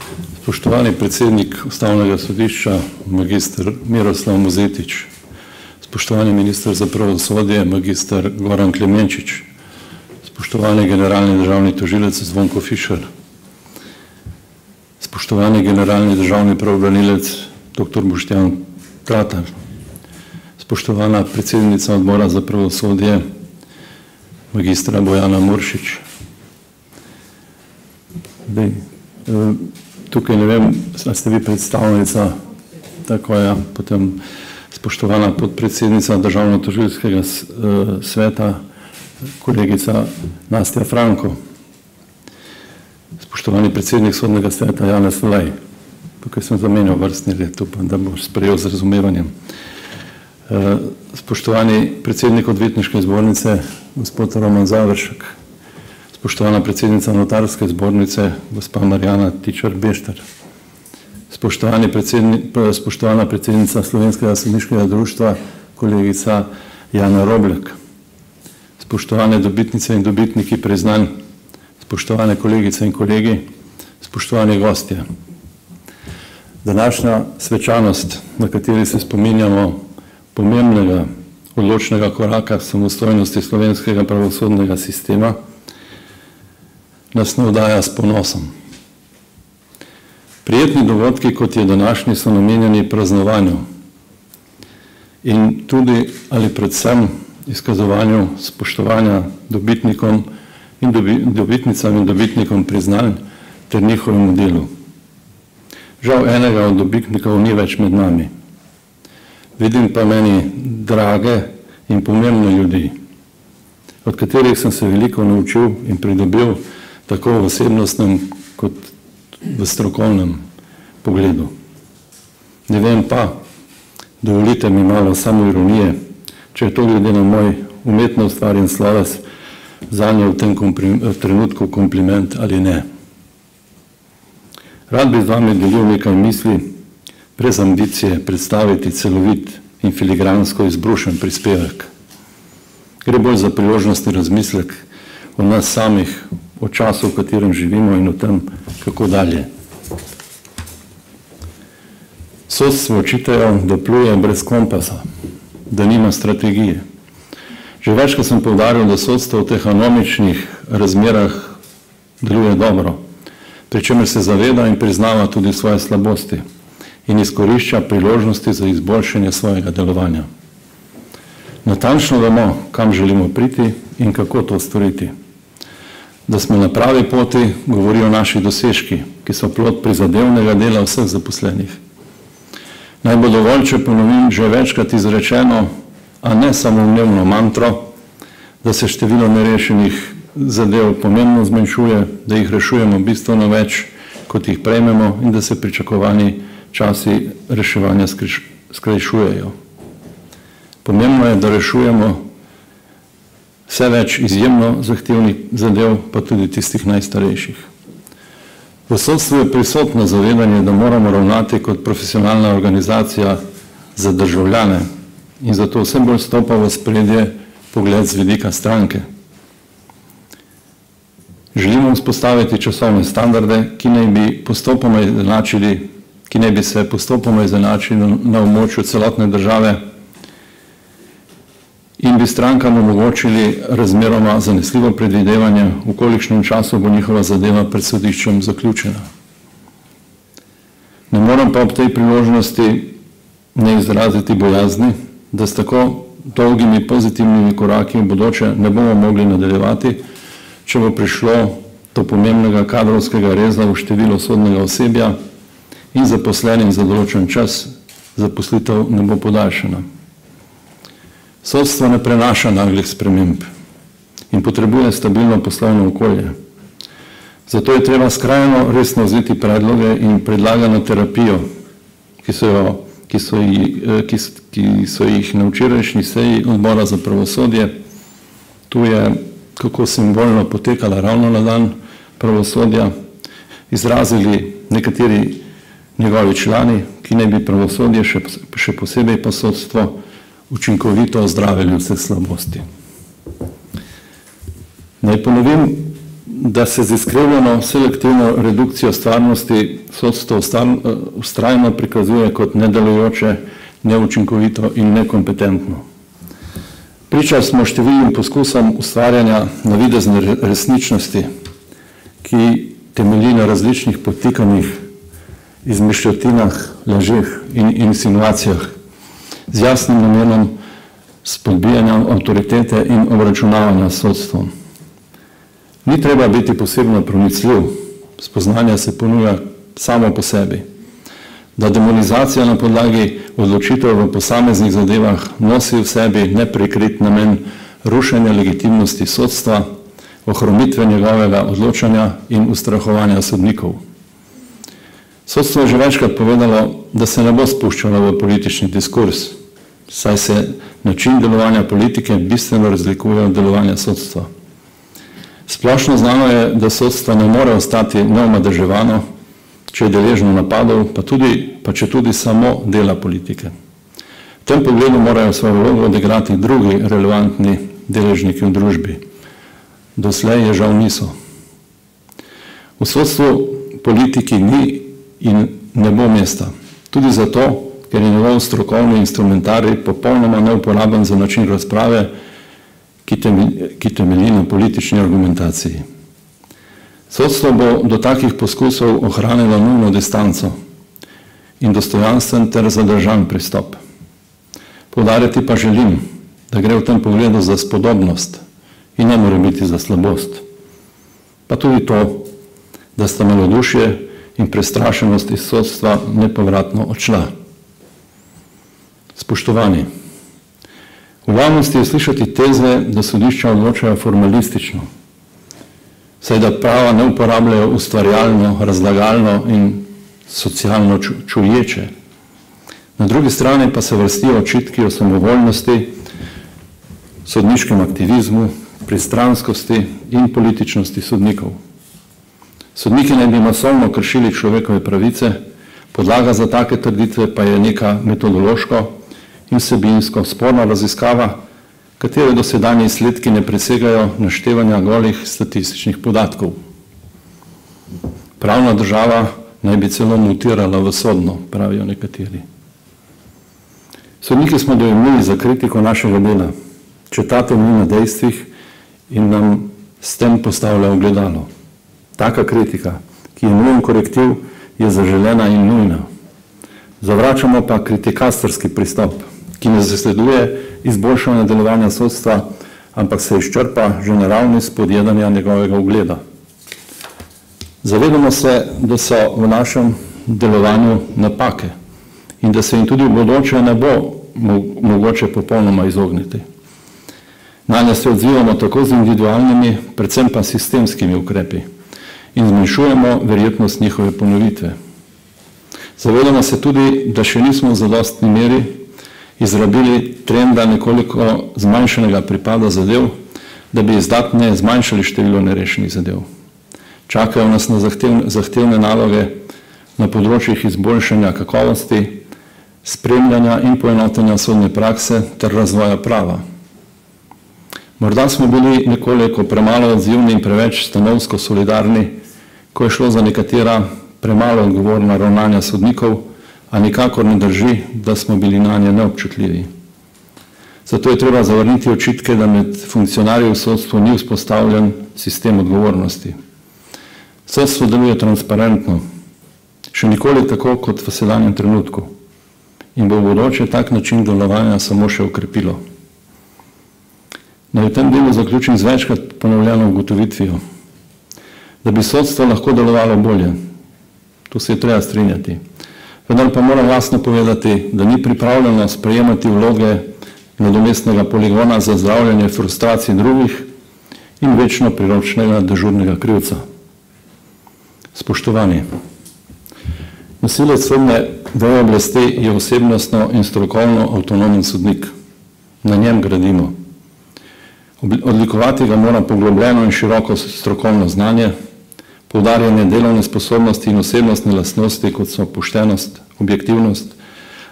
Spoštovani predsednik Ustavnega sodišča, magister Miroslav Mozetič, spoštovani minister za pravosodje, magister Goran Klemenčič, spoštovani generalni državni tožilec Zvonko Fišer, spoštovani generalni državni pravobranilec dr. Boštjan Tratar, spoštovana predsednica odbora za pravosodje, magistra Bojana Muršič. Tukaj ne vem, ali ste vi predstavnica, tako je, potem spoštovana podpredsednica Državno-tožilskega sveta, kolegica Nastja Franko, spoštovani predsednik Sodnega sveta Janez Olej, tukaj sem zamenjal vrstni red, upam, da bo sprejel z razumevanjem. Spoštovani predsednik Odvetniške zbornice, gospod Roman Završek, spoštovana predsednica Notarske zbornice, gospa Marjana Tičar-Bešter, spoštovana predsednica Slovenskega sodniškega društva, kolegica Jana Roblek, spoštovane dobitnice in dobitniki priznanj, spoštovane kolegice in kolegi, spoštovani gostje. Današnja svečanost, na kateri se spominjamo pomembnega odločnega koraka samostojnosti slovenskega pravosodnega sistema, nas navdaja s ponosom. Prijetni dogodki, kot je današnji, so namenjeni praznovanju in tudi ali predvsem izkazovanju spoštovanja dobitnikom in dobitnicam in dobitnikom priznanj ter njihovemu delu. Žal enega od dobitnikov ni več med nami. Vidim pa meni drage in pomembne ljudi, od katerih sem se veliko naučil in pridobil tako v osebnostnem kot v strokovnem pogledu. Ne vem pa, dovolite mi malo samoironije, če je to glede na moj umetno ustvarjen sloves zanje v tem trenutku kompliment ali ne. Rad bi z vami delil nekaj misli, brez ambicije predstaviti celovit in filigransko izbrušen prispevek. Gre bolj za priložnostni razmislek o nas samih, o času, v katerem živimo in o tem, kako dalje. Sodstvo očitajo, da pluje brez kompasa, da nima strategije. Že večkrat sem poudaril, da sodstvo v teh anomičnih razmerah deluje dobro, pri čemer se zaveda in priznava tudi svoje slabosti in izkorišča priložnosti za izboljšanje svojega delovanja. Natančno vemo, kam želimo priti in kako to storiti. Da smo na pravi poti, govorijo naši dosežki, ki so plod prizadevnega dela vseh zaposlenih. Naj bo dovolj, če ponovim že večkrat izrečeno, a ne samoumevno mantro, da se število nerešenih zadev pomembno zmanjšuje, da jih rešujemo bistveno več, kot jih prejmemo in da se pričakovani časi reševanja skrajšujejo. Pomembno je, da rešujemo vse več izjemno zahtevnih zadev, pa tudi tistih najstarejših. V sodstvu je prisotno zavedanje, da moramo ravnati kot profesionalna organizacija za državljane in zato vse bolj stopa v spredje pogled z vidika stranke. Želimo vzpostaviti časovne standarde, ki naj bi se postopoma izenačili na območju celotne države in bi strankam omogočili razmeroma zanesljivo predvidevanje, v kolikšnem času bo njihova zadeva pred sodiščem zaključena. Ne moram pa ob tej priložnosti ne izraziti bojazni, da s tako dolgimi pozitivnimi koraki v bodoče ne bomo mogli nadaljevati, če bo prišlo do pomembnega kadrovskega reza v število sodnega osebja in zaposlenim za določen čas zaposlitev ne bo podaljšana. Sodstvo ne prenaša naglih sprememb in potrebuje stabilno poslovno okolje. Zato je treba skrajno resno vzeti predloge in predlagano terapijo, ki so jih na včerajšnji seji odbora za pravosodje, tu je kako simbolno potekala ravno na dan pravosodja, izrazili nekateri njegovi člani, ki naj bi pravosodje, še posebej pa sodstvo, učinkovito ozdravili vse slabosti. Naj ponovim da se z izkrivljeno selektivno redukcijo stvarnosti sodstvo vztrajno prikazuje kot nedelujoče, neučinkovito in nekompetentno. Priča smo številnim poskusom ustvarjanja navidezne resničnosti, ki temelji na različnih podtikanjih, izmišljotinah, lažeh in insinuacijah z jasnim namenom spodbijanja avtoritete in obračunavanja s sodstvom. Ni treba biti posebno pronicljiv, spoznanje se ponuja samo po sebi. Da demonizacija na podlagi odločitev v posameznih zadevah nosi v sebi neprikrit namen rušenja legitimnosti sodstva, ohromitve njegovega odločanja in ustrahovanja sodnikov. Sodstvo je že večkrat povedalo, da se ne bo spuščalo v politični diskurs, saj se način delovanja politike bistveno razlikuje od delovanja sodstva. Splošno znano je, da sodstvo ne more ostati neomadeževano, če je deležno napadov, pa če tudi samo dela politike. V tem pogledu morajo svojo vlogo odigrati drugi relevantni deležniki v družbi. Doslej je žal niso. V sodstvu politiki ni in ne bo mesta. Tudi zato, ker je njegov strokovni instrumentarij popolnoma neuporaben za način razprave, ki temelji na politični argumentaciji. Sodstvo bo do takih poskusov ohranilo nujno distanco in dostojanstven ter zadržan pristop. Poudarjati pa želim, da gre v tem pogledu za spodobnost in ne more biti za slabost. Pa tudi to, da sta malodušje in prestrašenost iz sodstva nepovratno odšla. Spoštovani, v javnosti je slišati teze, da sodišča odločajo formalistično, saj da prava ne uporabljajo ustvarjalno, razlagalno in socialno čuječe. Na drugi strani pa se vrstijo očitki o samovoljnosti, sodniškem aktivizmu, pristranskosti in političnosti sodnikov. Sodniki naj bi masovno kršili človekove pravice, podlaga za take trditve pa je neka metodološko in vsebinsko sporna raziskava, katere dosedanji izsledki ne presegajo naštevanja golih statističnih podatkov. Pravna država naj bi celo mutirala v sodno, pravijo nekateri. Sodniki smo dojemljivi za kritiko našega dela, če ta temelji na dejstvih in nam s tem postavlja ogledalo. Taka kritika, ki je nujen korektiv, je zaželena in nujna. Zavračamo pa kritikastrski pristop, ki ne zasleduje izboljšanja delovanja sodstva, ampak se izčrpa že na ravni spodjedanja njegovega ugleda. Zavedamo se, da so v našem delovanju napake in da se jim tudi v bodoče ne bo mogoče popolnoma izogniti. Nanje se odzivamo tako z individualnimi, predvsem pa sistemskimi ukrepi in zmanjšujemo verjetnost njihove ponovitve. Zavedamo se tudi, da še nismo v zadostni meri izrabili trenda nekoliko zmanjšanega pripada zadev, da bi izdatne zmanjšali število nerešenih zadev. Čakajo nas na zahtevne naloge na področjih izboljšanja kakovosti, spremljanja in poenotenja sodne prakse ter razvoja prava. Morda smo bili nekoliko premalo odzivni in preveč stanovsko solidarni, ko je šlo za nekatera premalo odgovorna ravnanja sodnikov, a nikakor ne drži, da smo bili nanje neobčutljivi. Zato je treba zavrniti očitke, da med funkcionarji v sodstvu ni vzpostavljen sistem odgovornosti. Sodstvo deluje transparentno, še nikoli tako kot v sedanjem trenutku in bo v bodoče tak način delovanja samo še okrepilo. Naj v tem delu zaključim z večkrat ponovljeno ugotovitvijo, da bi sodstvo lahko delovalo bolje. Tu se je treba strinjati. Vendar pa moram jasno povedati, da ni pripravljeno sprejemati vloge nadomestnega poligona za zdravljenje frustracij drugih in večno priročnega dežurnega krivca. Spoštovani, nosilec sodne veje oblasti je osebnostno in strokovno avtonomen sodnik. Na njem gradimo. Odlikovati ga mora poglobljeno in široko strokovno znanje, poudarjanje delovne sposobnosti in osebnostne lastnosti, kot so poštenost, objektivnost,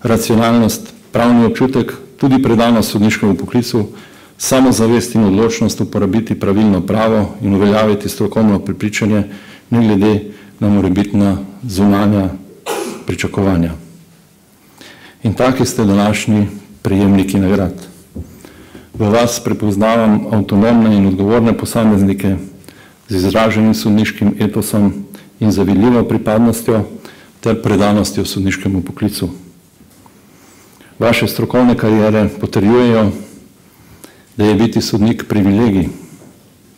racionalnost, pravni občutek, tudi predanost sodniškemu poklicu, samozavest in odločnost uporabiti pravilno pravo in uveljaviti strokovno prepričanje, ne glede na morebitna zunanja pričakovanja. In taki ste današnji prejemniki nagrad. V vas prepoznavam avtonomne in odgovorne posameznike z izraženim sodniškim etosom in zavidljivo pripadnostjo ter predanostjo sodniškemu poklicu. Vaše strokovne karijere potrjujejo, da je biti sodnik privilegij,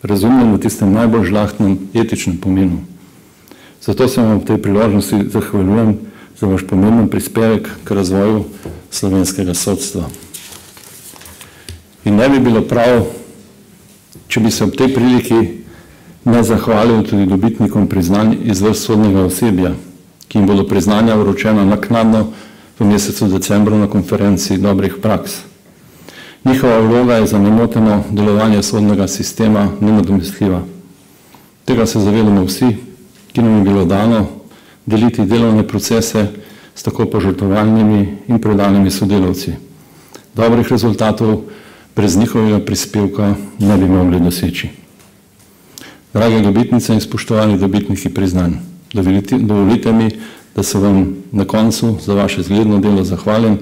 razumljen v tistem najbolj žlahtnem etičnem pomenu. Zato se vam v tej priložnosti zahvaljujem za vaš pomemben prispevek k razvoju slovenskega sodstva. In ne bi bilo prav, če bi se ob tej priliki ne zahvalil tudi dobitnikom priznanj iz vrst sodnega osebja, ki jim bodo priznanja vročena naknadno v mesecu decembru na konferenci dobrih praks. Njihova vloga je za nemoteno delovanje sodnega sistema nenadomestljiva. Tega se zavedamo vsi, ki nam je bilo dano deliti delovne procese s tako požrtvovalnimi in predanimi sodelavci. Dobrih rezultatov brez njihovega prispevka ne bi mogli doseči. Drage dobitnice in spoštovani dobitniki priznanj, dovolite mi, da se vam na koncu za vaše zgledno delo zahvalim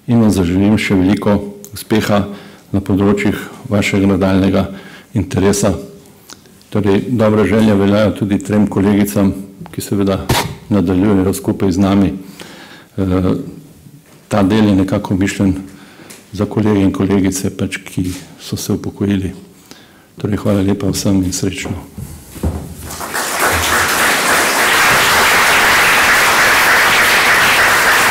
in vam zaželim še veliko uspeha na področjih vašega nadaljnega interesa. Torej, dobre želje veljajo tudi trem kolegicam, ki seveda nadaljujejo skupaj z nami. Ta del je nekako mišljen za kolege in kolegice, ki so se upokojili. Torej, hvala lepa vsem in srečno.